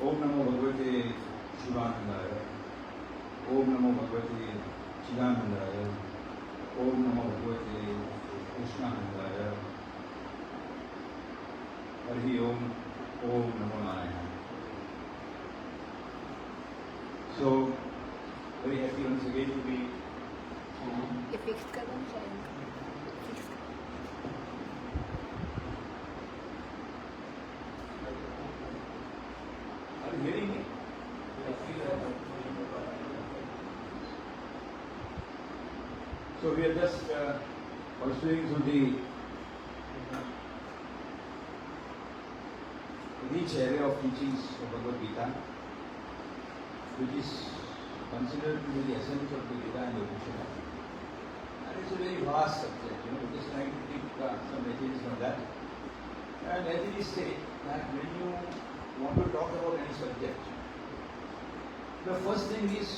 ओम नमो भगवते शिवानंदाय। ओम नमो भगवते चिदानंदाय। ओम नमो भगवते कृष्णानंदाय। हरि ओम। ओम नमो Narayan. So very happy once again to be ये फिक्स कर दो जयंत। फिक्स कर। Are you hearing me? So we are just pursuing through the rich area of teachings of Bhagavad Gita, which is considered to be the essence of the Gita and the Upanishad. And it's a very vast subject, we're just trying to take some messages from that. And as it is said, that when you want to talk about any subject, the first thing is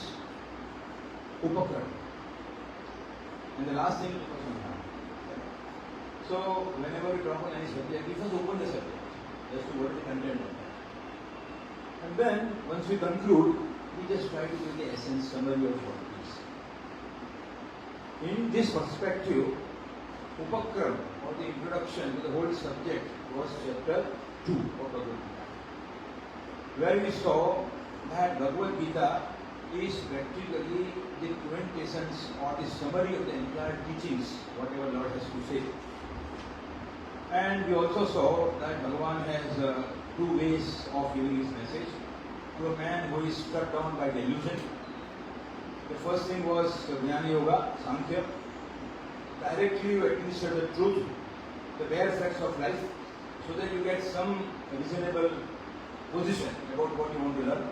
Upakran. And the last thing is Upasana. So whenever we talk on any subject, we first open the subject, just to what is the content of that. And then, once we conclude, we just try to give the essence, summary of what it is. In this perspective, Upakram, or the introduction to the whole subject, was chapter 2 of Bhagavad Gita, where we saw that Bhagavad Gita is practically the quintessence or the summary of the entire teachings, whatever Lord has to say. And we also saw that Bhagavan has two ways of giving his message to a man who is struck down by delusion. The first thing was Jnana Yoga, Sankhya. Directly you administer the truth, the bare facts of life, so that you get some reasonable position about what you want to learn.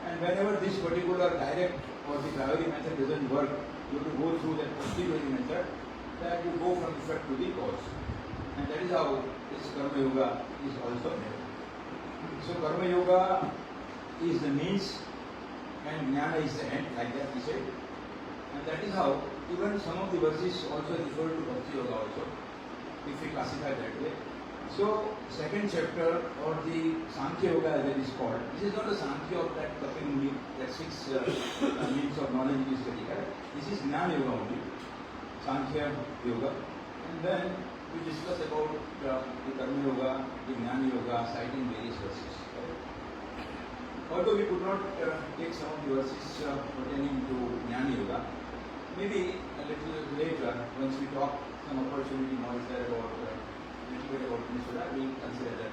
And whenever this particular direct or the priori method doesn't work, you have to go through that posteriori method, that you go from effect to the cause. And that is how this Karma Yoga is also there. So Karma Yoga is the means and Jnana is the end, like that we said. And that is how even some of the verses also refer to Bhakti Yoga also, if we classify that way. So second chapter, or the Sankhya Yoga as it is called, this is not the Sankhya of that Kapil Muni, that 6 means of knowledge is studied. This is Jnana Yoga only, Sankhya Yoga. And then we discuss about the Karma Yoga, the Jnana Yoga, citing various verses. Although we could not take some of the verses pertaining to Jnana Yoga, maybe a little later, once we talk, some opportunity more is there about little bit about Upanishad, we will consider that.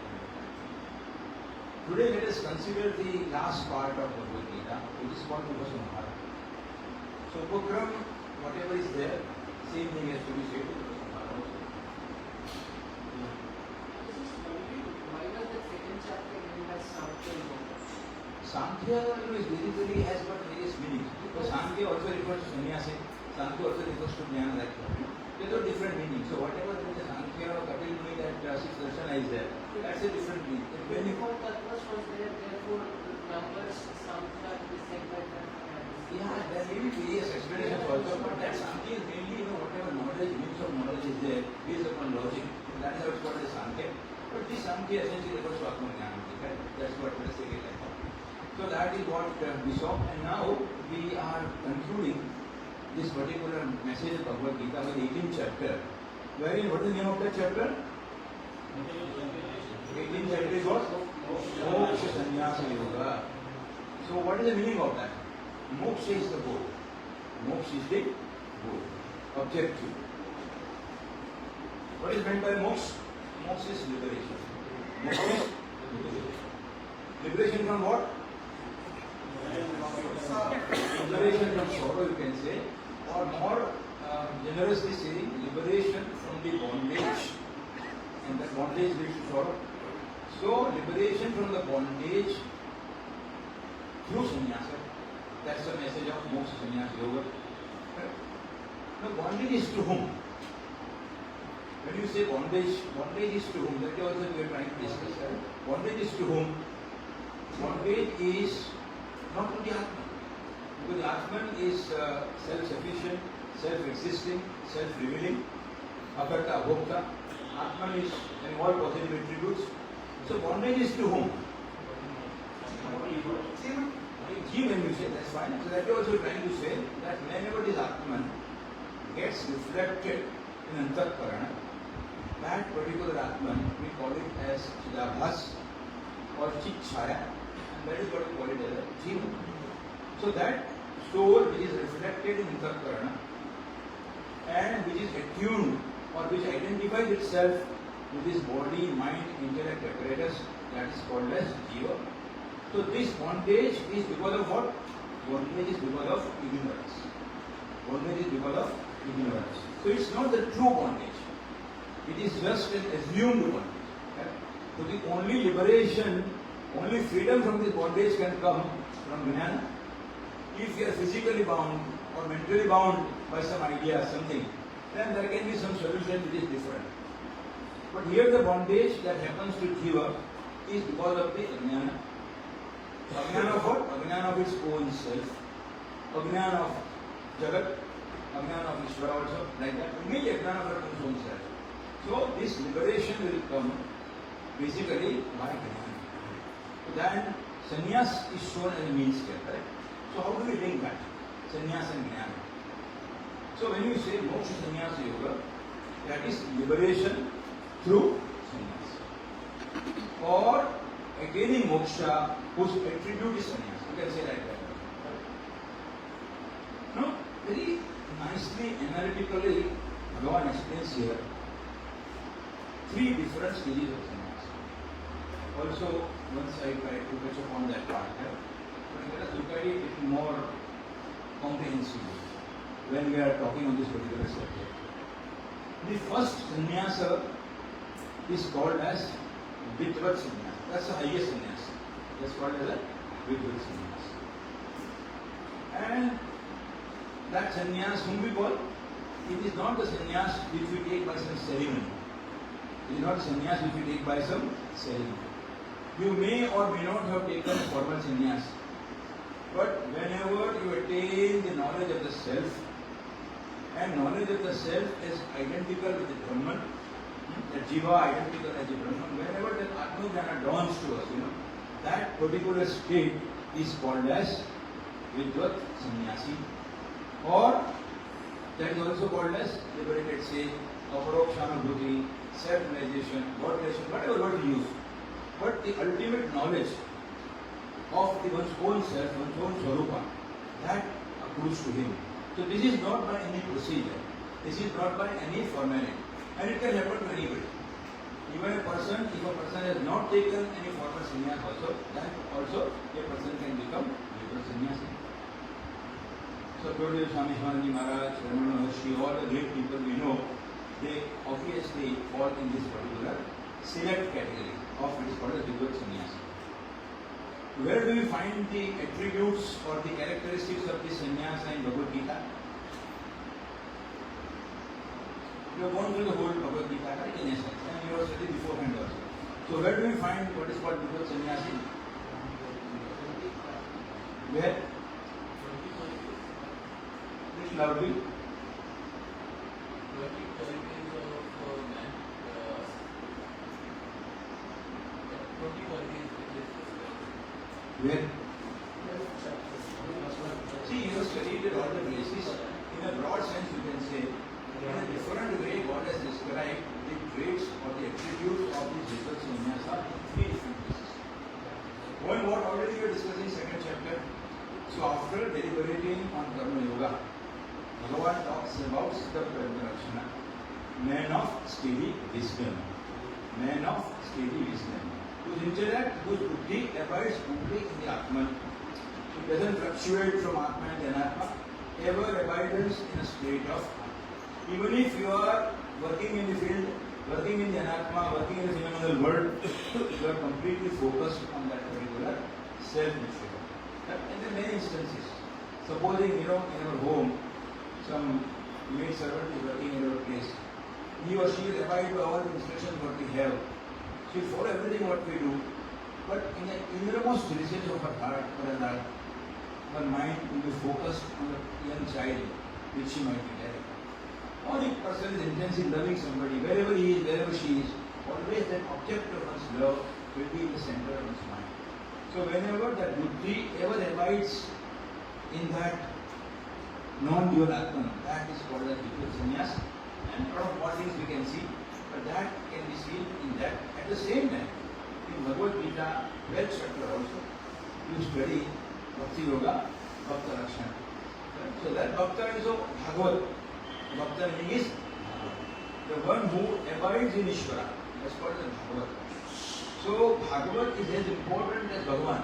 Today let us consider the last part of Bhagavad Gita, which is called Upasana. So Upakram, whatever is there, same thing has to be said to Upasana also. Why was the second chapter named as Sankhya Yoga? Sankhya is basically has got various meanings. Because Sankhya also refers to sannyasi, Sankhya also refers to jnana, like that. There are different meanings. So whatever the Sankhya or Kapil Muni that 6 darshana is there, that's a different meaning. Before purpose was there, therefore numbers Sankhya is said by that. Yeah, there may be various explanations also, but that Sankhya is mainly, whatever knowledge, means of knowledge is there, based upon logic. That is how it's called as Sankhya. But this Sankhya essentially refers to Atma Jnana, right? That's what let us take it like that. So that is what we saw, and now we are concluding this particular message of Bhagavad Gita with 18th chapter. Wherein, what is the name of that chapter? 18th chapter is what? Moksha Sannyasa Yoga. So what is the meaning of that? Moksha is the goal. Moksha is the goal. Objective. What is meant by moksha? Moksha is liberation. Moksha is liberation. Liberation from what? Liberation from sorrow, you can say, or more generously saying, liberation from the bondage, and that bondage leads to sorrow. So, liberation from the bondage through sannyasa. That's the message of Moksha Sannyasa Yoga. Right? Now, bondage is to whom? When you say bondage, bondage is to whom? That is also we are trying to discuss. Right? Bondage is to whom? Bondage is not to the Atman. Because the Atman is self-sufficient, self-existing, self-revealing, akarta, abhokta. Atman is having all positive attributes. So bondage is to whom? Jiva, when you say, that's fine. So that is also trying to say that whenever this Atman gets reflected in Antarkarana, that particular Atman, we call it as Chidabhas or Chit-Chaya, and that is what we call it as a Jiva. So that soul which is reflected in Antarkarana and which is attuned or which identifies itself with this body, mind, intellect apparatus, that is called as Jiva. So this bondage is because of what? Bondage is because of ignorance. Bondage is because of ignorance. So it's not the true bondage. It is just an assumed bondage. Okay? So the only liberation, only freedom from this bondage can come from Jnana. If you are physically bound or mentally bound by some idea, something, then there can be some solution which is different. But here the bondage that happens to Jiva is because of the Ajnana. Ajnana of what? Ajnana of its own self. Ajnana of Jagat. Ajnana of Ishvara also. Like that. Only Ajnana of its own self. So this liberation will come basically by Jnana. So then sannyas is shown as a means here, correct? So how do we link that? Sannyas and Jnana. So when you say Moksha Sannyasa Yoga, that is liberation through sannyas. Or attaining moksha whose attribute is sannyas. You can say like that. Now, very nicely, analytically, Bhagwan explains here three different stages of sannyas. Also, once I try to touch upon that part, but let us look at it a little more comprehensively when we are talking on this particular subject. The first sannyasa is called as Vidvat sannyasa. That's the highest sannyasa. That's called as a Vidvat sannyasa. And that sannyas whom we call, it is not the sannyas which we take by some ceremony. It is not the sannyas which we take by some ceremony. You may or may not have taken formal sannyas, but whenever you attain the knowledge of the self, and knowledge of the self is identical with the Brahman, the Jiva identical as the Brahman, whenever that Atma-jnana dawns to us, that particular state is called as Vidvat Sannyasi, or that is also called as liberated sage, Aparokshanubhuti, self-realization, God-relation, whatever word you use. But the ultimate knowledge of one's own self, one's own Swarupa, that accrues to him. So this is not by any procedure, this is not by any formality, and it can happen to anybody. Even a person, if a person has not taken any formal sannyas also, then also a person can become liberal sannyasi. So today Swami Sivananda Maharaj, Ramana Maharshi, all the great people we know, they obviously fall in this particular select category of what is called as liberal sannyasi. Where do we find the attributes or the characteristics of this sannyasa in Bhagavad Gita? We have gone through the whole Bhagavad Gita right, in essence, and we have studied beforehand also. So where do we find what is called Vidvat sannyasi? Where? Which loudly? Where? See, you have studied at all the places. In a broad sense, you can say, in a different way, God has described the traits or the attributes of these Vidvat sannyasa in three different places. One, what already we are discussing, second chapter. So, after deliberating on Karma Yoga, Bhagavad talks about Siddha Prajna, man of steady wisdom. Man of steady wisdom. Whose intellect, whose buddhi abides only in the Atman. It doesn't fluctuate from Atma and Anatma, ever abides in a state of Atma. Even if you are working in the field, working in the Anatma, working in the phenomenal world, you are completely focused on that particular self which you have. In the many instances, Supposing, in our home, some maid servant is working in our place. He or she will abide by all the instructions what we have. She will follow everything what we do. But in the innermost recesses of her heart, her mind will be focused on the young child which she might be carrying. Or if person is intensely loving somebody, wherever he is, wherever she is, always that object of one's love will be in the center of one's mind. So whenever that buddhi ever abides in that non-dual Atman, that is called as Vichara Sannyas. And a lot of more things we can see, but that can be seen in that. At the same time, in Bhagavad Gita, 12th chapter also, you study Bhakti Yoga, Bhakta Lakshana. So that Bhakta is of Bhagavad. Bhakta meaning is the one who abides in Ishvara. That's called as Bhagavad. So Bhagavad is as important as Bhagavan.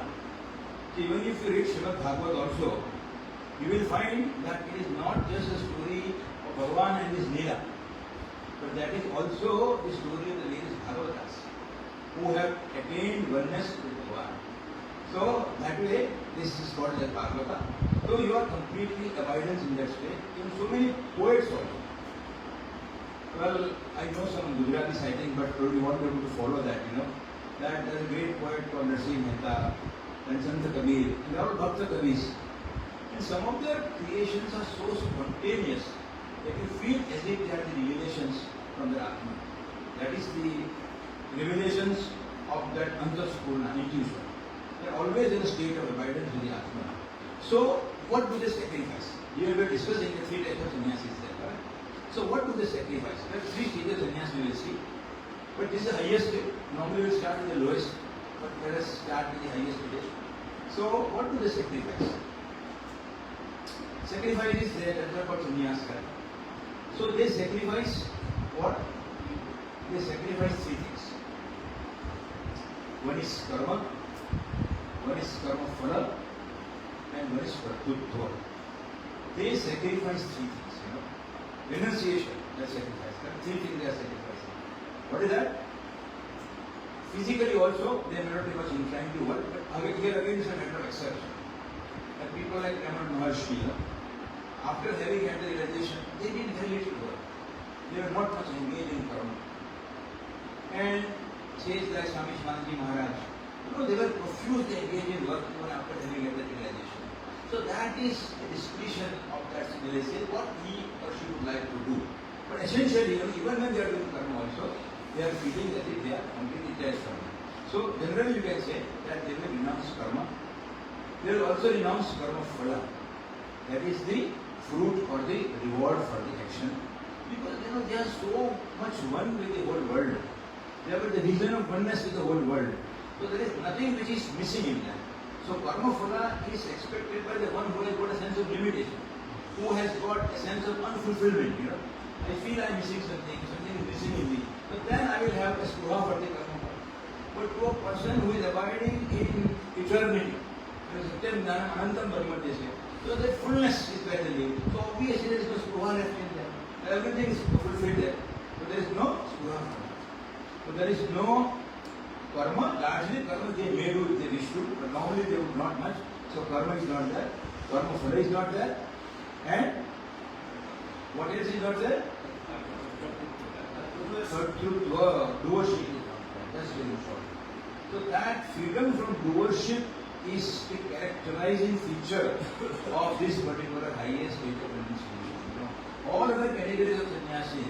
So even if you read Srimad Bhagavad also, you will find that it is not just a story of Bhagavan and his Leela, but that is also the story of the various Bhagavatas who have attained oneness with Bhagavan. So that way, this is called as Bhagavata. So you are completely abidance in that state. In so many poets also. Well, I know some Gujarati citing, but you won't be able to follow that, That there is a great poet called Narsimha Mehta and Sant Kabir, and they are all Bhakta Kavis. And some of their creations are so spontaneous that you feel as if they are the revelations from their Atma. That is the revelations of that Antarspurna, intuition. They are always in a state of abidance with the Atma. So, what do they sacrifice? Here we are discussing the three types of sannyasis there, right? So, what do they sacrifice? There are three stages of sannyas we will see. But this is the highest stage. Normally we will start with the lowest, but let us start with the highest stage. So, what do they sacrifice? Sacrifice is there, that's called sannyas. So, they sacrifice what? They sacrifice three things. One is karma, one is karma phala, and one is pratyutva. They sacrifice three things, Renunciation, that's sacrifice. Three things they are sacrificing. What is that? Physically also, they may not be much inclined to work, but here again is a matter of exception. And people like Ramana Maharshi, after having had the realization, they did very little work. They were not much engaged in karma. And says like Swami Shivananda Maharaj, they were profusely engaged in work even after having had the realization. So that is a discretion of that civilization, what he or she would like to do. But essentially, even when they are doing karma also, they are feeling that they are completely detached from it. So generally you can say that they will renounce karma. They will also renounce karma phala. That is the fruit or the reward for the action. Because they are so much one with the whole world. They have the reason of oneness with the whole world. So there is nothing which is missing in them. So karma phala is expected by the one who has got a sense of limitation, who has got a sense of unfulfillment. I feel I am missing something is missing in me. But then I will have a spruha for the karma phala. But to a person who is abiding in eternity, Satyam Jnanam Anantam Brahmati, so that fullness is where they live. So obviously there is no spruha left in them. Everything is fulfilled there. So there is no spruha. So there is no karma. Largely karma they may do if they wish to, but normally they would not much. So karma is not there. Karma phala is not there. And what else is not there? Doership is not there. That's very important. So that freedom from doership is the characterizing feature of this particular highest state of renunciation. All other categories of sannyasi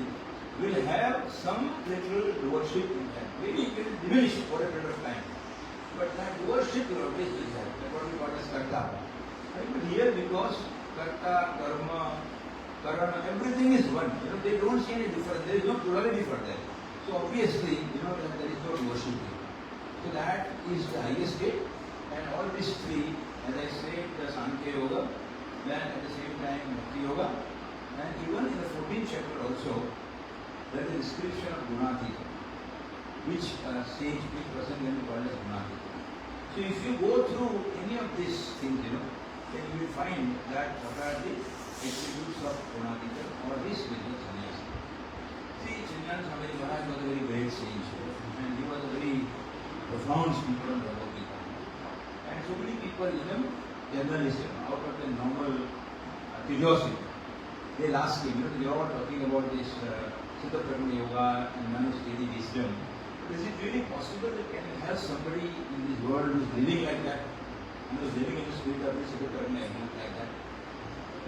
will have some little doership in them. Maybe it will diminish for a period of time. But that doership will always be there. That's what we call as karta. But here, because karta, karma, karana, everything is one. They don't see any difference. There is no plurality for them. So obviously, there is no doership here. So that is the highest state. And all these three, as I said, the Sankhya Yoga, then at the same time Bhakti Yoga, and even in the 14th chapter also, there is a description of Gunatita, which stage, which person can be called as Gunatita. So if you go through any of these things, then you will find that what are the attributes of Gunatita or this business sannyasi. See, Sivananda Swami Maharaj was a very great sage, and he was a very profound speaker on Bhagavad Gita. And so many people, journalist, out of the normal curiosity, they'll ask him, you're all talking about this Siddha Pragna Yoga and Manustedi wisdom. Is it really possible that can you have somebody in this world who's living like that? And who's living in the spirit of this Siddha Pragna Yoga like that?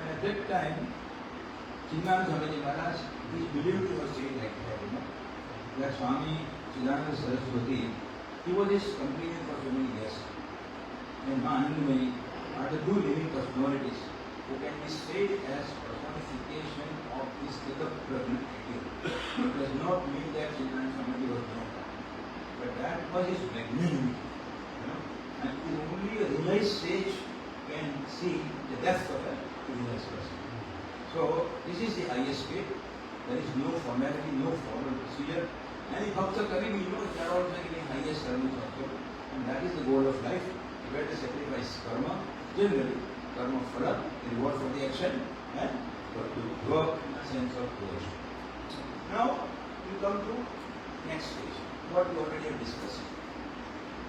And at that time, Sivananda Swamiji Maharaj is believed to have said like that, that Swami Sivananda Saraswati, he was his companion for so many years. And Mahanandamayi are the two living personalities who can be said as personification of this Siddha Pragna ideal. It does not mean that Sivananda Swamiji was not. But that was his magnanimity. And only a realized sage can see the depth of a realized person. So this is the highest state. There is no formality, no formal procedure. And if bhakts are coming, they are also giving highest service also. And that is the goal of life. Where to sacrifice karma, generally, karma phala, the reward for the action, and to work in a sense of coercion. Now, we come to next stage, what we already have discussed.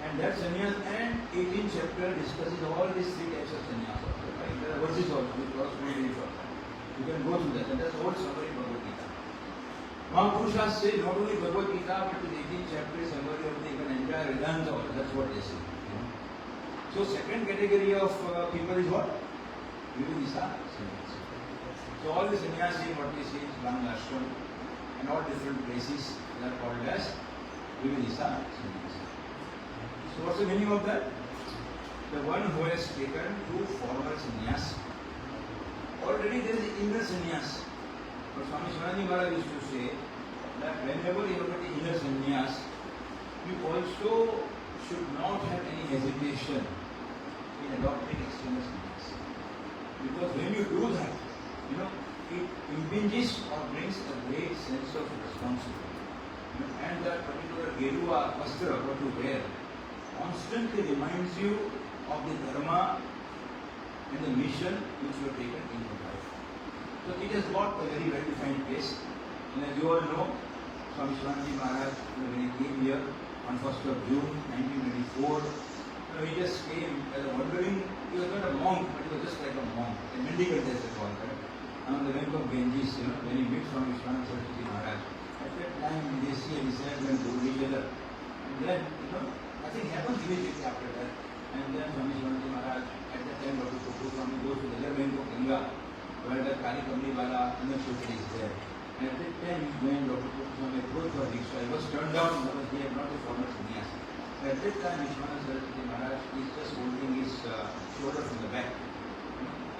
And that sannyas, and 18th chapter discusses all these three types of sannyas. Right? There are verses also, which correspond very further. You can go through that, and that's the whole summary of Bhagavad Gita. Mahapurushas say not only Bhagavad Gita, but the 18th chapter is summary of the entire Vedanta also. That's what they say. So second category of people is what? Vividisa sannyasi. So all the sannyasi, what we see is Lang Ashram and all different places, they are called as Vividisa sannyasi. So what's the meaning of that? The one who has taken two formal sannyas. Already there is inner sannyas. But Swami Sivananda Maharaj used to say that whenever you have the inner sannyas, you also should not have any hesitation in adopting external sannyas. Because when you do that, it impinges or brings a great sense of responsibility. And that particular Gerua Vastra, what you wear, constantly reminds you of the dharma and the mission which you have taken in your life. So it has got a very well-defined place. And as you all know, Swami Sivananda Maharaj, when he came here on 1st of June 1924, he just came as a wandering, he was not a monk, but he was just like a monk, a mendicant as they call it, on the bank of Ganges, when he met Swami Sivananda Saraswati Maharaj. At that time, they see and disciples go to each other. And then, nothing happens immediately after that. And then Swami Sivananda Maharaj, at that time, Dr. Kupu Swami goes to the other bank of Ganga, where the Kali Kamli Wala Annashoti is there. And at that time, when Dr. Kupu Swami approached for Diksha, he was turned down because he had not a formal sannyas. At that time, Sivananda Saraswati Maharaj is just holding his shoulder from the back.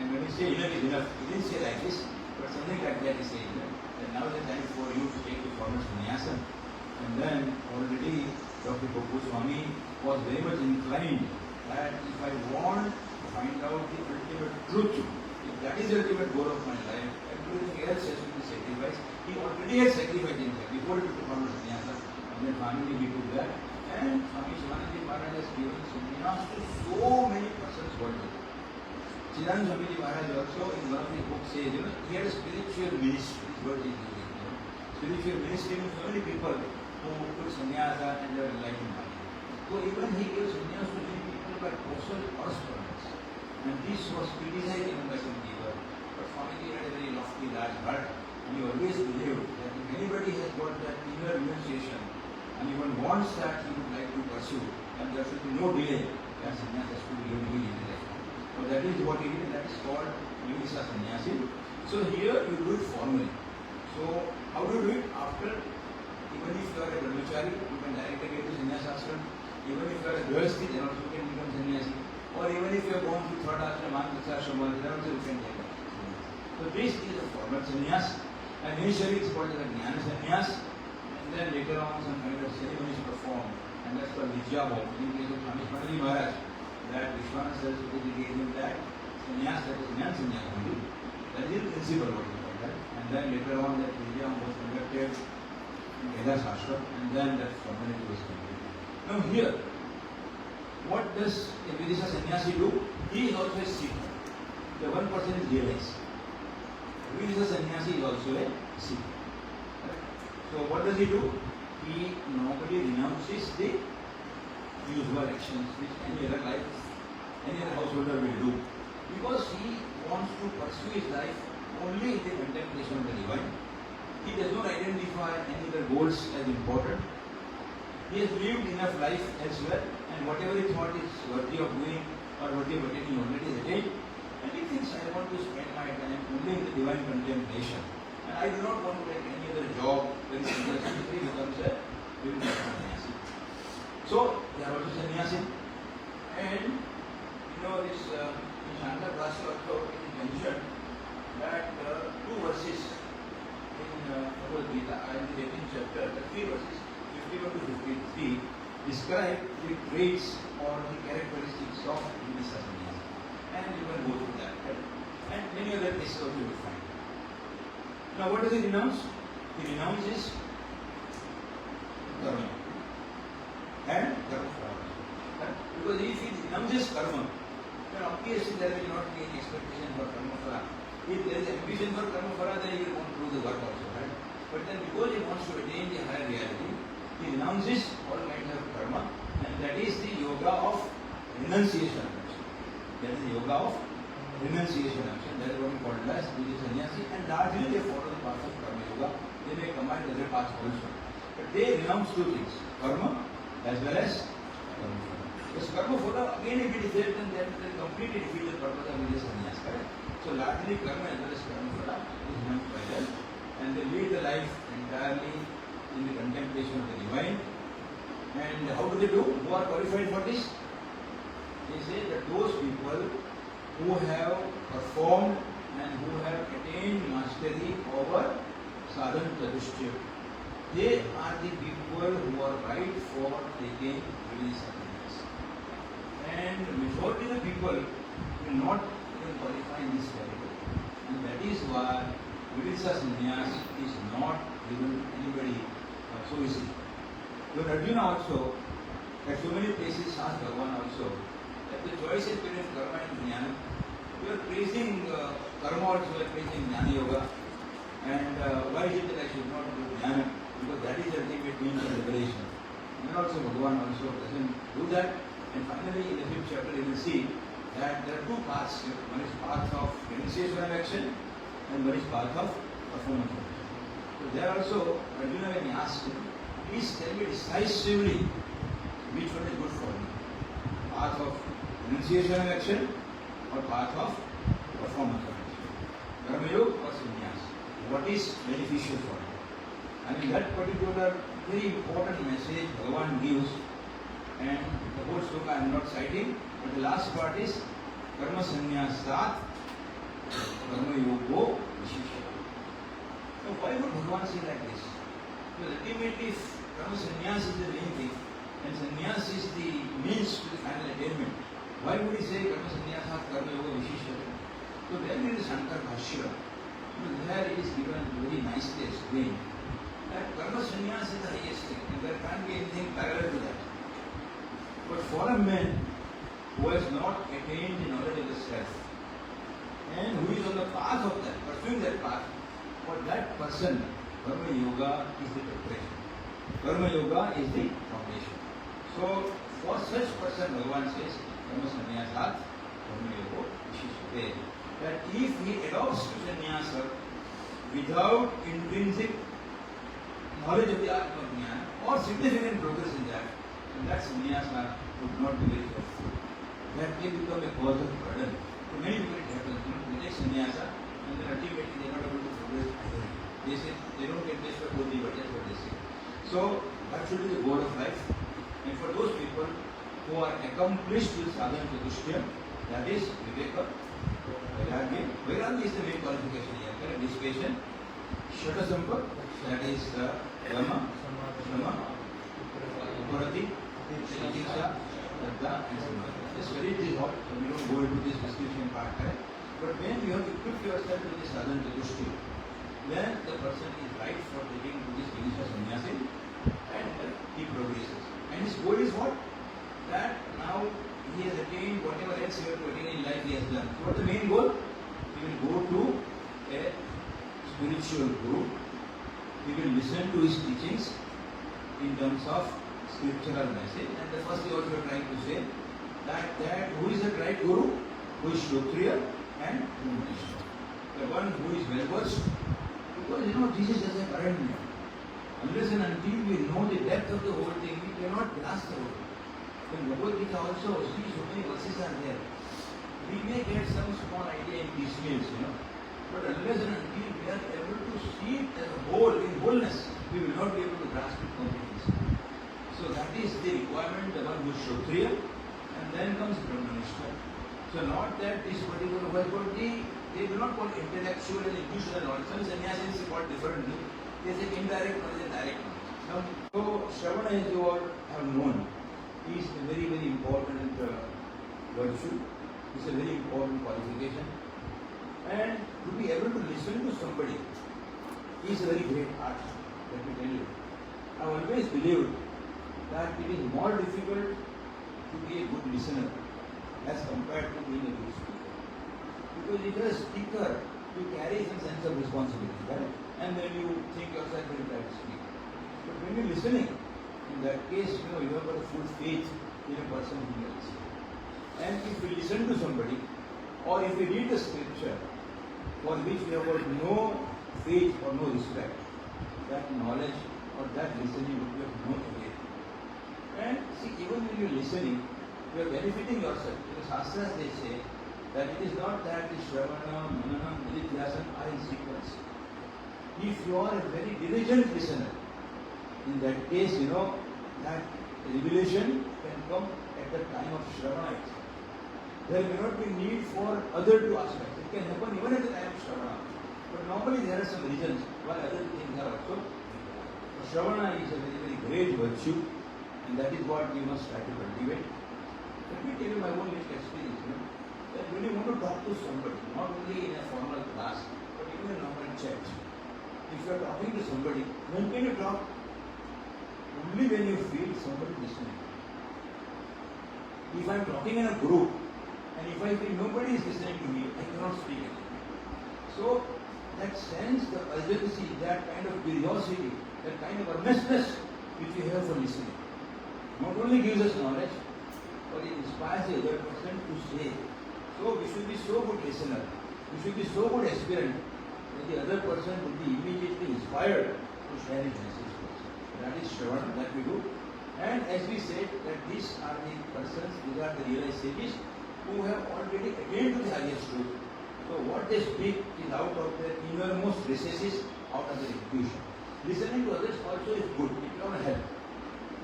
And when he said enough is enough, he didn't say like this, but something like that he said, that now is the time for you to take the formal sannyasa. And then already Dr. Kupu Swami was very much inclined that if I want to find out the ultimate truth, if that is the ultimate goal of my life, everything else has to be sacrificed. He already had sacrificed himself before he took the formal sannyasa. And then finally he took that. And Swami Sivananda Maharaj has given sannyas to so many persons worldwide. Siddhanta Swamiji Maharaj also in one of his books says, he had a spiritual ministry. This word is using. Spiritual ministry means so many people who took sannyasa and they were enlightened. So even he gave sannyas to many people by personal correspondence. And this was criticized even by some people. But Swamiji had a very lofty, large heart. And he always believed that if anybody has got that inner renunciation and even wants that he would like to pursue, then there should be no delay. That sannyas has to be given immediately. So that is what he did, that is called Vividisa sannyasi. So here you do it formally. So how do you do it? After, even if you are a brahmachari, you can directly get to sannyasa ashram. Even if you are a grihastha, then also you can become sannyasi. Or even if you are born to third ashram, mantra ashram, then also you can take it. So this is a formal sannyas. And initially it's called as a jnana sannyas. And then later on some kind of ceremony is performed. And that's called Vidya Bhav. In case of Swami Sivananda Maharaj, that Vishwana Saraswati gave him that sannyas, that is jnana sannyas only. That is the principle what we call that. And then later on that Vidya was conducted in Vedas Ashram, and then that formality was completed. Now here, what does a Vividisa sannyasi do? He is also a seeker. The one person is realized. Vividisa sannyasi is also a seeker. Right? So what does he do? He normally renounces the usual actions which any other life, any other householder founder will do. Because he wants to pursue his life only in the contemplation of the divine. He does not identify any other goals as important. He has lived enough life elsewhere, and whatever he thought is worthy of doing or worthy of attaining already is attained. And he thinks, I want to spend my time only in the divine contemplation. And I do not want to take any other job when he becomes a sannyasi. So, they are also sannyasi. And, this in Shankar Bhashya also it is mentioned that two verses in Bhagavad Gita, in the 18th chapter, the three verses, 51 to 53, describe the traits or the characteristics of Vividisa sannyasi. And you can go through that. Right? And many other cases also you will find. Now, what does he renounce? He renounces karma and karma phala. Right? Because if he renounces karma, then obviously there will not be any expectation for karma phala. If there is ambition for karma phala, then he will want to do the work also. Right? But then because he wants to attain the higher reality, he renounces all kinds of karma, and that is the yoga of renunciation. That is the yoga of renunciation action. That is what we call it as sannyasi, and largely they follow the path of karma yoga. They may combine the other paths also. But they renounce two things, karma as well as karma phala. Because karma phala, again if it is there, then completely defeat the purpose of sannyas. Correct? So largely karma as well as karma phala is renounced by them, and they lead the life entirely in the contemplation of the divine. And how do they do? Who are qualified for this? They say that those people who have performed and who have attained mastery over sadhana chatushtya, they are the people who are right for taking Vividisa sannyas. And majority of the people will not even qualify in this category. And that is why Vividisa sannyas is not given anybody so easily. But Arjuna also, at so many places, asked Bhagavan also, that the choice is between karma and jnana. We are praising karma also, we are praising jnana yoga. And why is it that I should not do jnana? Because that is the ultimate means of liberation. And also Bhagavan also doesn't do that. And finally, in the 5th chapter, you will see that there are two paths. One is path of renunciation of action, and one is path of performance of action. So there also, Arjuna, when he asked him, please tell me decisively which one is good for me. Path of renunciation of action or path of performance of action. Karma yoga or sannyas. What is beneficial for me? I mean that particular very important message Bhagavan gives, and the whole sloka I am not citing, but the last part is karma sannyasat karma yogo vishishya. So why would Bhagavan say like this? Because ultimately karma sannyas is the main thing, and sannyas is the means to the final attainment. Why would he say karma sannyasat karma yoga vishishya? So then in the Shankar Bhashya, there it is given very nicely explained that karma sannyas is the highest thing, and there can't be anything parallel to that. But for a man who has not attained the knowledge of the self, and who is on the path of that, pursuing that path, for that person, karma yoga is the preparation. Karma yoga is the foundation. So, for such person, Bhagavan says, karma sannyasat karma yoga vishishya. That if he adopts to sannyasa without intrinsic knowledge of the Atma Jnana or significant progress in that, then that sannyasa would not be very helpful. That may become a cause of burden. To many people it happens. They take sannyasa and then ultimately they are not able to progress either. They say they don't get this for buddhi, but that's what they say. So that should be the goal of life. And for those people who are accomplished with sadhana chatushtya, that is viveka, vairagya. Vairagya is the main qualification here. Correct? Dissipation, shata sampa, that is dhamma, shama, upurati, titiksa, shraddha and samadhi. This very is hot, so we don't go into this description part. Correct? But when you have equipped yourself with this sadhana chatushtya, then the person is right for taking to this Vividisa sannyasi and he progresses. And his goal is what? That now he has attained whatever else he has to attain in life he has done. So what is the main goal? He will go to a spiritual guru. He will listen to his teachings in terms of scriptural message. And the first he also trying to say that who is the right guru? who is Kshatriya and Brahmanishta. The one who is well versed, because this is just a current name. Unless and until we know the depth of the whole thing, we cannot grasp the whole thing. In Bhagavad Gita also, see, so many verses are there. We may get some small idea in piecemeals, but unless and until we are able to see it as a whole, in wholeness, we will not be able to grasp it completely. So that is the requirement, the one who is Kshatriya, and then comes Brahmanishta. So not that this particular word, but they do not call intellectual and intuitional knowledge. Some sannyasis is called differently. They say indirect knowledge and direct knowledge. So Shravana, as you all have known, is a very, very important virtue. It's a very important qualification. And to be able to listen to somebody is a very great art, let me tell you. I always believed that it is more difficult to be a good listener as compared to being a good speaker. Because if you are a speaker, you carry some sense of responsibility, right? And then you think yourself very try to speak. But when you're listening, in that case, you have got a full faith in a person who else. And if we listen to somebody, or if we read the scripture, for which we have got no faith or no respect, that knowledge or that listening would be of no avail. And see, even when you're listening, you are benefiting yourself. In the Shastras they say that it is not that the Shravana, Manana, Nididhyasana are in sequence. If you are a very diligent listener, in that case, that revelation can come at the time of Shravana itself. There may not be need for other two aspects. It can happen even at the time of Shravana. But normally there are some reasons why other things are also. Shravana is a very, very great virtue, and that is what we must try to cultivate. Let me tell you my own little experience. That when you want to talk to somebody, not only in a formal class, but even in a normal chat, if you are talking to somebody, when can you talk? Only when you feel somebody listening. If I am talking in a group, and if I feel nobody is listening to me, I cannot speak again. So, that sense, the urgency, that kind of curiosity, that kind of earnestness which we have for listening, not only gives us knowledge, but it inspires the other person to say. So, we should be so good listener, we should be so good aspirant, that the other person will be immediately inspired to share his message to us. That is Shravana that we do. And as we said, that these are the persons, these are the realized sages who have already attained to the highest truth. So what they speak is out of their innermost recesses, out of their intuition. Listening to others also is good, it will help.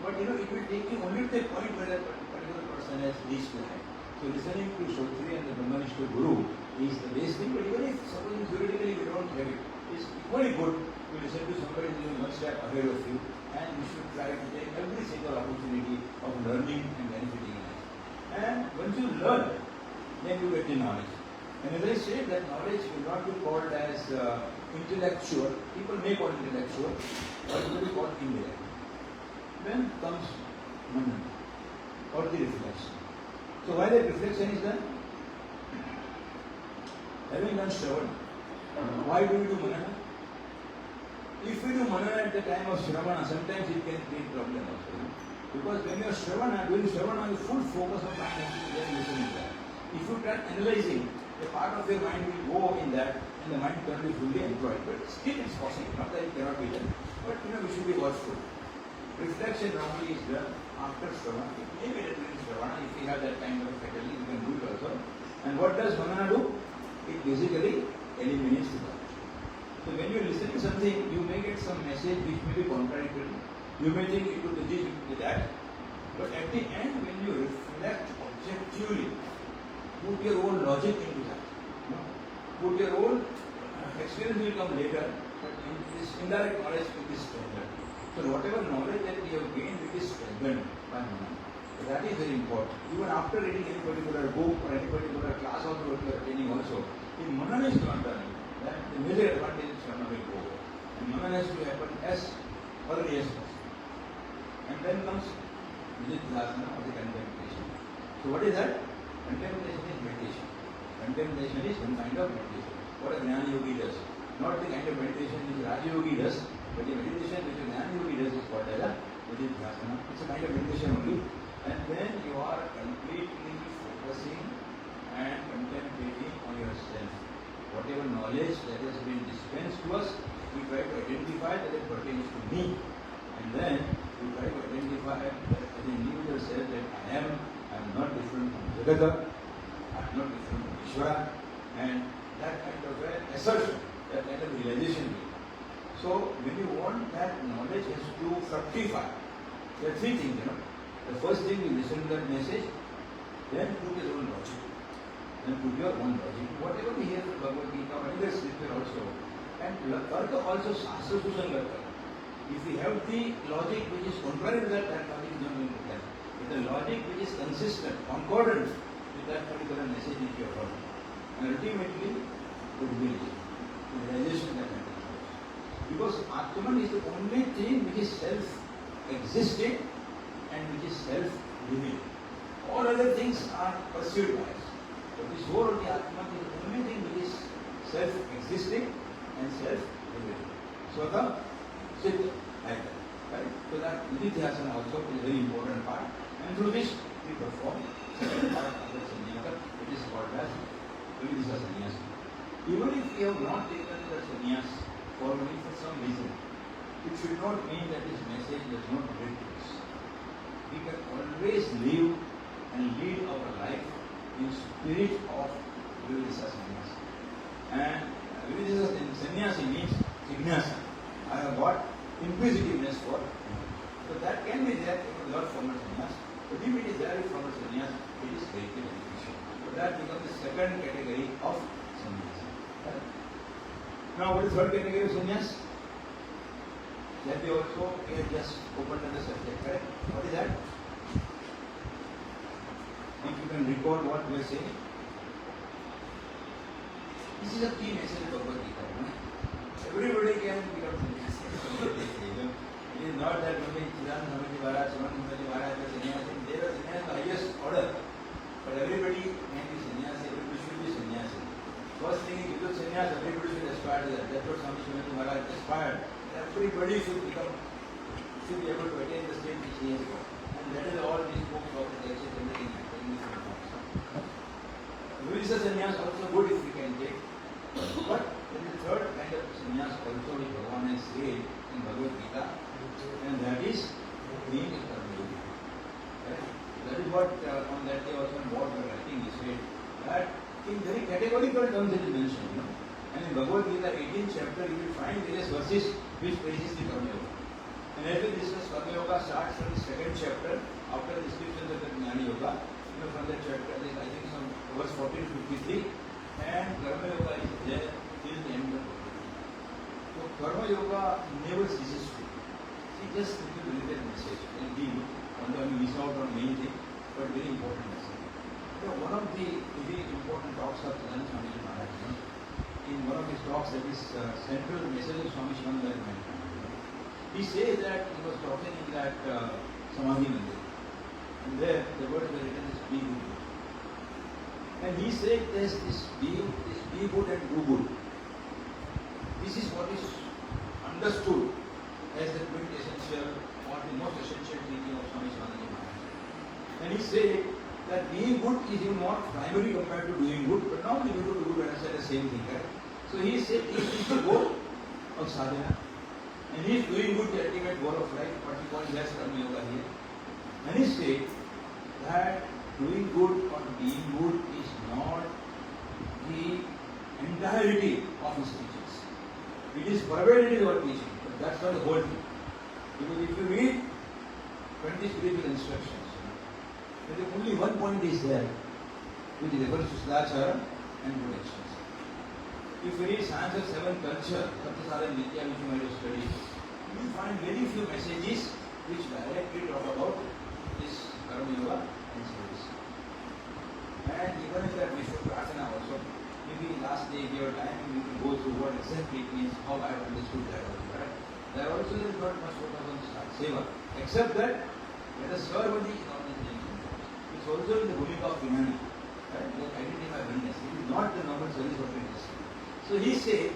But it will take you only to the point where a particular person has reached the height. So listening to Kshatriya and the Brahmanishta Guru is the base thing, but even if suppose theoretically we don't have it, it's equally good to listen to somebody who is one step ahead of you, and we should try to take every single opportunity of learning and benefiting in life. And once you learn, then you get the knowledge. And as I said, that knowledge will not be called as intellectual. People may call it intellectual, but it will be called indirect. Then comes manana, or the reflection. So why the reflection is done? Having done Shravana, why do we do manana? If we do manana at the time of Shravana, sometimes it can create problem also. Because when you are Shravana, doing Shravana, your full focus of mind has to be there listening to that. If you try analyzing, a part of your mind will go in that, and the mind cannot be fully employed. But still it's possible, not that it cannot be done. But we should be watchful. Reflection normally is done after Shravana. It may be done during Shravana. If we have that kind of faculty, we can do it also. And what does manana do? It basically eliminates the doubt. So when you are listening something, you may get some message which may be contradictory. You may think it could be this, it could be that. But at the end, when you reflect objectively, put your own logic into that. Put your own experience will come later, but in this indirect knowledge will be strengthened. So whatever knowledge that we have gained, it is strengthened by manana. So that is very important. Even after reading any particular book or any particular class also what you are attending also, if manana is not done, then the major advantage is Shravana will go. And manana has to happen as early as possible. And then comes Nididhyasana or the contemplation. So what is that? Contemplation is meditation. Contemplation is some kind of meditation. What a Jnana Yogi does. Not the kind of meditation which Raja Yogi does, but the meditation which a Jnana Yogi does is called as a Nididhyasana. It's a kind of meditation only. And then you are completely focusing and whatever knowledge that has been dispensed to us, we try to identify that it pertains to me. And then we try to identify that as an individual self that I am not different from Jagata, I am not different from Ishvara, and that kind of an assertion, that kind of realization. So when you want that knowledge has to fructify, there are three things, The first thing, you listen to that message, then put your own logic. Then put your own logic. Whatever we hear from Bhagavad Gita or any other scripture also, and Tarka also Shastra Susangarka. If we have the logic which is contrary to that logic is not going to help. If the logic which is consistent, concordant with that particular message which you have heard, and ultimately good will, the realization that happens. Because Atman is the only thing which is self-existing and which is self-living. All other things are perceived by us. But this whole of the Atman is the only thing which is self-existing and self-living. So the Siddha, like that. Right? So that Nididhyasana also is a very important part. And through this we perform second part of the sannyasa, which is called as Vividhisha sannyasa. Even if we have not taken the sannyas formally for some reason, it should not mean that this message does not relate to us. We can always live and lead our life in spirit of Vividhisha sannyasa. And Vividhisha sannyasa means jignasa. I have got inquisitiveness for it. So that can be there without formal sannyas. But if it is there with formal sannyas, it is greatly beneficial. So that becomes the second category of sannyas. Right? Now what is third category of sannyas? That we also have just opened on the subject, correct? What is that? If you can recall what we are saying. This is a key message of Bhagavad Gita. Everybody can become sannyas. It is not that only Sivananda Maharaj, Sivananda Maharaj are sannyasi. They are sannyasi the highest order. But everybody can be sannyasi, everybody should be sannyasi. First thing is, because sannyas, everybody should aspire to that. That's what Swami Sivananda Maharaj aspired. Everybody should be able to attain the state which he has got. And that is all these books of the lectures, everything happening in different forms. Vividhisha sannyas also good if we can take. But there is a third kind of sannyas also which Bhagavan has said in Bhagavad Gita, and that is being a karma yogi. Right? That is what on that day also in what we are writing, he said that in very categorical terms it is mentioned. And in Bhagavad Gita 18th chapter you will find various verses which praises the karma yoga. And as we discuss, karma yoga starts from the second chapter after the description of the Jnana yoga. From that chapter there is I think some verse 14 to 53, and karma yoga is there till the end of the Gita. So karma yoga never ceases to. It just gives a limited message. And we miss out on main thing, but very important message. One of the very important talks of Swami Maharaj, in one of his talks, that is central message of Swami Sivananda, he says that he was talking in that Samadhi Mandir, and there the words were written as be good. And he said there's this be good and do good. This is what is understood as the quintessential or the most essential teaching of Swami Sivananda Maharaj. And he said that being good is even more primary compared to doing good, but now we do good and say the same thing, right? So he said it is the goal of sadhana. And he is doing good, the ultimate goal of life, what we call just karma yoga here. And he said that doing good or being good is not the entirety of his teachings. It is pervaded in our teaching, but that's not the whole thing. Because if you read 20 spiritual instructions, there is only one point is there, which refers to Sadachara and good actions. If you read Science of Seven Culture, Satyasara and Nitya, which you might have studied, you will find very few messages which directly talk about this karma yoga and service. And even if that Vishwa Prasana also, maybe last day, if you have time, we can go through what exactly it means, how I have understood that also, right? There also is not much focus on seva, except that let us serve the organization. It's also in the Bhumika of humanity, right? They identify oneness. It is not the normal service of it. So he said,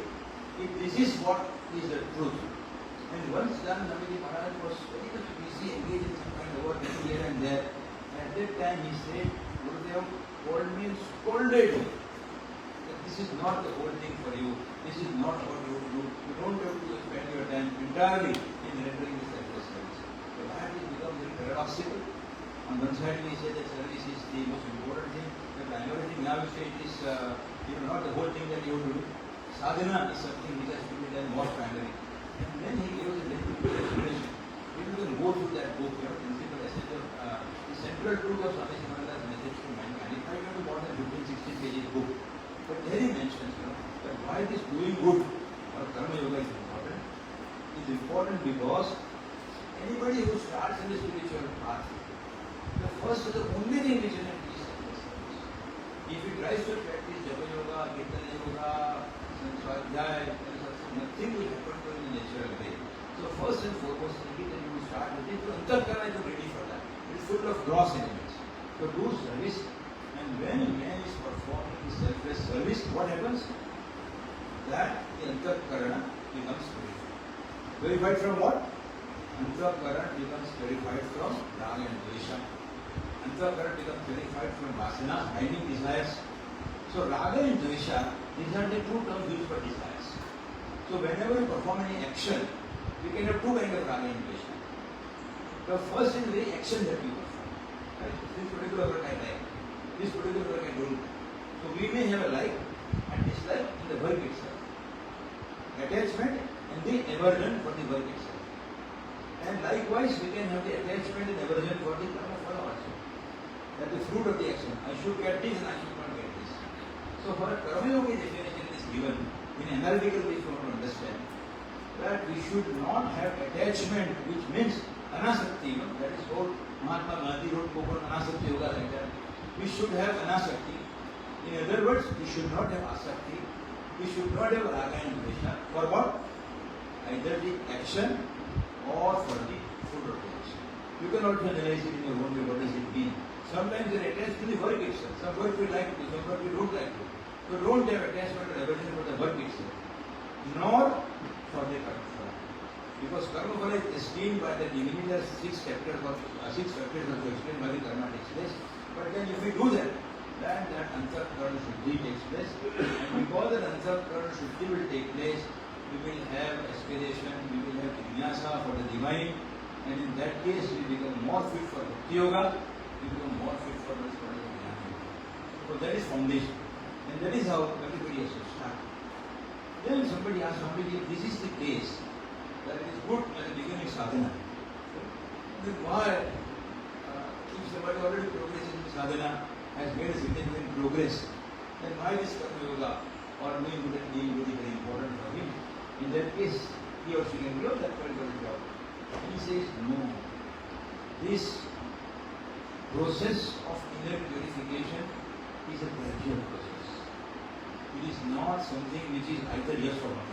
if this is what is the truth, and once done, Namaji Maharaj was very much busy, engaged in some kind of work here and there. And at that time he said, Gurudev called me and scolded me. That this This is not the whole thing for you. This is not what you do. You don't have to spend your time entirely in rendering this selfless service. So that has become very paradoxical. On one side we say that service is the most important thing. The primary thing now we say it is not the whole thing that you have to do. Sadhana is something which has to be done more primary. And then he gives a very good explanation. If you can go through that book, principle, essential, the central truth of Swami Sivananda's message to mankind. It might not be more than 15-16 pages book. But there he mentions, that why this doing good or karma yoga is important. It's important because anybody who starts in the spiritual path, the first and the only thing which you can teach is service. If he tries to practice japa yoga, kirtan yoga, swadhyaya, nothing will happen to him in a natural way. So first and foremost, thing that you will start with is antahkarana is ready for that. It is full of gross elements. So do service, and when a man is performing his selfless service, what happens? That the antahkarana becomes purified. Purified from what? Antahkarana becomes purified from raga and dvesha. Antahkarana becomes purified from vasana, binding desires. So raga and dvesha, these are the two terms used for desires. So whenever you perform any action, we can have two kinds of raga and dvesha. The first is the action that we perform. Right? This particular work I like. This particular work I don't. So we may have a like and dislike in the work itself. Attachment and the aversion for the work itself. And likewise, we can have the attachment and aversion for the karma phala also. That the fruit of the action. I should get this and I should not get this. So for a karma yoga definition is given in analytical way if you want to understand that we should not have attachment, which means anasakti. That is what Mahatma Gandhi wrote book on anasakti yoga like that. We should have anasakti. In other words, we should not have asakti. We should not have raga and dvesha. For what? Either the action or for the fruit of the action. You can also analyze it in your own way. What does it mean? Sometimes they are attached to the work itself. Some work we like to, some work we don't like to. So don't have attachment or aversion for the work itself. Nor for the karma phala. Because karma phala is esteemed by the divinity as six factors also explained by the karma takes place. But then if we do that, then that antahkarana shuddhi takes place. And because that antahkarana shuddhi will take place, we will have aspiration, we will have jignasa for the divine, and in that case we become more fit for bhakti yoga, we become more fit for the spiritual jnana. So that is foundation. And that is how everybody has to start. Then somebody asks, somebody, if this is the case, that it is good at the beginning sadhana. Then why, if somebody already progresses in sadhana, has made a significant progress, then why this karma yoga or doing good and being good is very important for him? In that case, he or she can do that particular job. He says, no. This process of inner purification is a gradual process. It is not something which is either yes or no.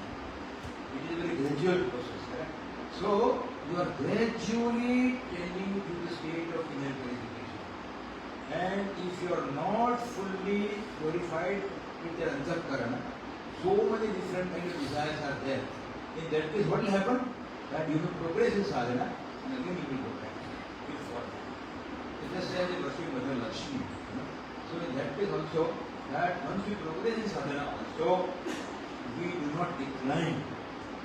It is a very gradual process. Correct? So, you are gradually tending to the state of inner purification. And if you are not fully purified with the antahkarana, so many different kinds of desires are there. In that case, what will happen? That you will progress in sadhana and again you will go back. You will fall back. It's just as a worshipping Mother Lakshmi. So in that case also, that once we progress in sadhana also, we do not decline.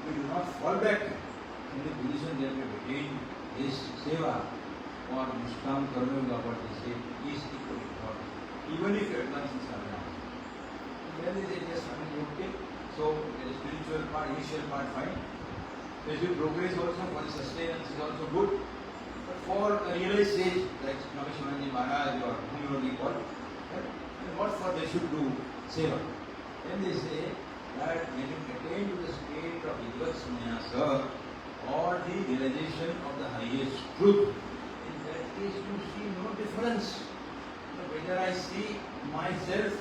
We do not fall back in the position that we have attained. This seva or Mushkam Karma Yoga, what they say, is equally important. Even if you advance in sadhana. Then they say, yes, okay. So the spiritual part, initial part, fine. As you progress also, for the sustenance is also good. But for a realized stage, like Swami Sivananda Maharaj or whom you want to call, then what for they should do? Seva. Then they say that when you attain to the state of Bhagavad Sannyasa or the realization of the highest truth, in that case you see no difference. Whether I see myself,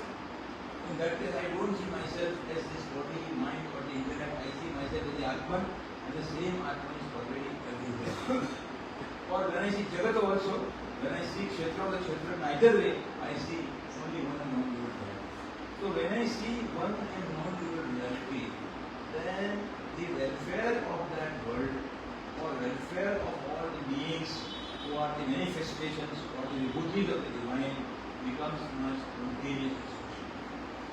in that case I don't see myself as this body, mind or the intellect. I see myself as the Atman, and the same Atman is pervading everywhere. Or when I see Jagat also, when I see Kshetra or the Kshetra, neither way I see only one and non-dual reality. So when I see one and non-dual reality, then the welfare of that world or welfare of all the beings who are the manifestations or the vibhutis of the divine becomes much spontaneous.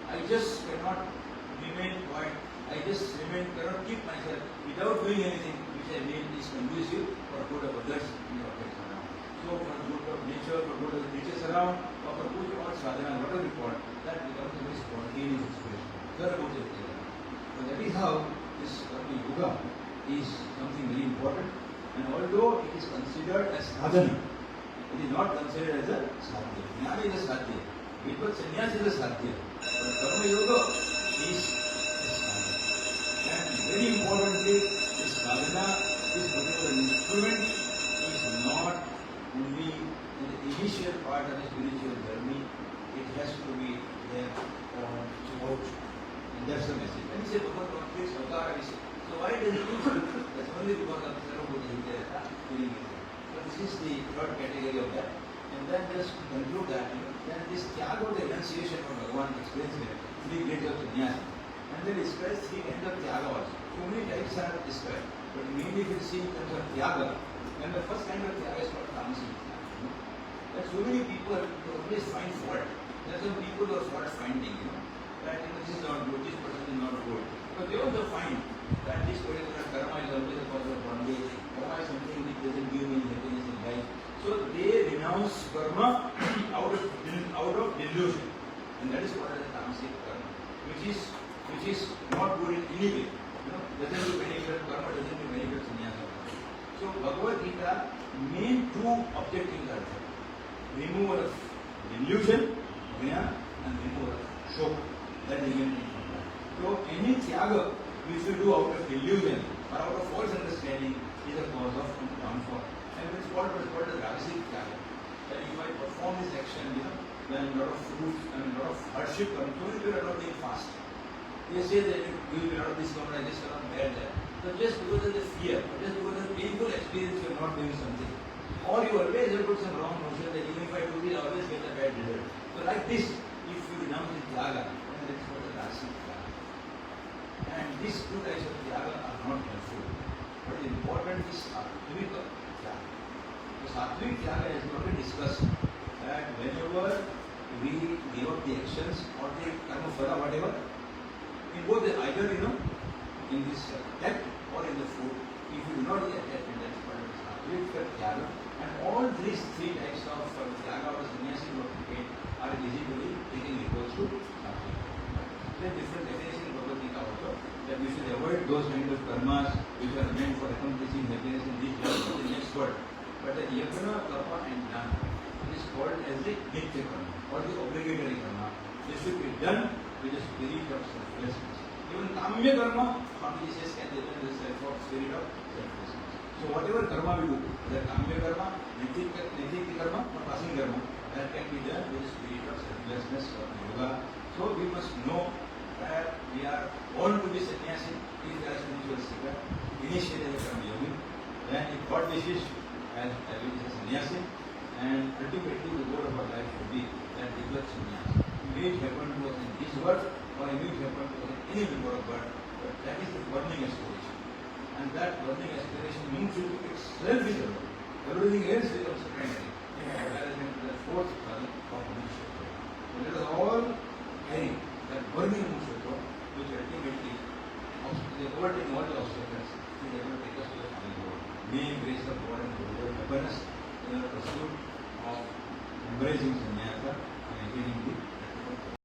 I just cannot remain quiet. I just cannot keep myself without doing anything which I mean is conducive for good of others in the objects around. So for good of nature, for good of the creatures around, or for good or sadhana, whatever you call, that becomes a very spontaneous expression. So that is how this yoga is something very important. And although it is considered as sadhana, it is not considered as a sadhya. Jnana is a sadhya. Because sannyas is a sadhya. But karma yoga is a sadhana. And very importantly, this sadhana, this particular instrument is not only in the initial part of the spiritual journey, it has to be there on throughout. And that's the message. When you say Bhagavad conflicts, so why does it do? That's only because of the feeling it. So this is the third category of that. And then just to conclude that, then this Tyaga of the enunciation of Bhagavan explains here, three grades of sannyasa. And then describes three kinds of Tyaga also. So many types are described. But mainly if you see in terms of Tyaga, then the first kind of Tyaga is called Tamasi. That so many people always find fault. There are some people who are fault finding, that this is not good, this person is not good. But they also find that this particular karma is always a cause of bondage. Karma is something which doesn't give me happiness in life. So they renounce karma out of delusion. And that is called as a tamasic karma, which is not good in any way. Doesn't do benefit, karma doesn't do benefit sannyasa. So Bhagavad Gita, main two objectives are there. Removal of delusion, jnana, and removal of shoka. That is the main thing. So any tyaga which we do out of delusion or out of false understanding is a cause of downfall. And it's called as rajasic tyaga. That if I perform this action, then a lot of fruits and a lot of hardship comes. So if you are not being fast, they say that you will be out of this comfort, this cannot bear that. So just because of the fear, or just because of the painful experience, you are not doing something. Or you always have put some wrong notion that even if I do this, I always get a bad result. So like this, if you renounce the tyaga, then that is called the rajasic tyaga. And these two types of tyaga are not helpful. But the important is sattvic tyaga. The sattvic tyaga, as we already discussed, that whenever we give up the actions or the karma phala, whatever, in both the either in this attack or in the food, if you do not get attachment, that is called sattvic tyaga. And all these three types of tyaga or sannyasi are basically taking equals to sattvic. There are different definitions in Bhagavad Gita also, that we should avoid those kind of karmas which are meant for accomplishing happiness in this world or the next world. But the yajna, karma and jnana is called as the nitya karma or the obligatory karma. This should be done with the spirit of selflessness. Even kamya karma, Swamiji says, can be done with the spirit of selflessness. So whatever karma we do, whether kamya karma, nitya karma or passing karma, that can be done with the spirit of selflessness or yoga. So we must know that we are born to be sannyasi, if there are spiritual seeker, initiated as karma yogi. Then if God wishes, as we say sannyasi, and ultimately the goal of our life should be that we become sannyasi. May it happen to us in this world, or may it happen to us in any member of God, but that is the burning aspiration. And that burning aspiration means to itself is alone. Everything else becomes secondary. In comparison to the fourth phala of Muksha. So let us all carry that burning Muksha, which ultimately, overtaking all the obstacles, is able to take us to the final goal. May grace of God and the happiness in the pursuit of embracing sannyasa and attaining the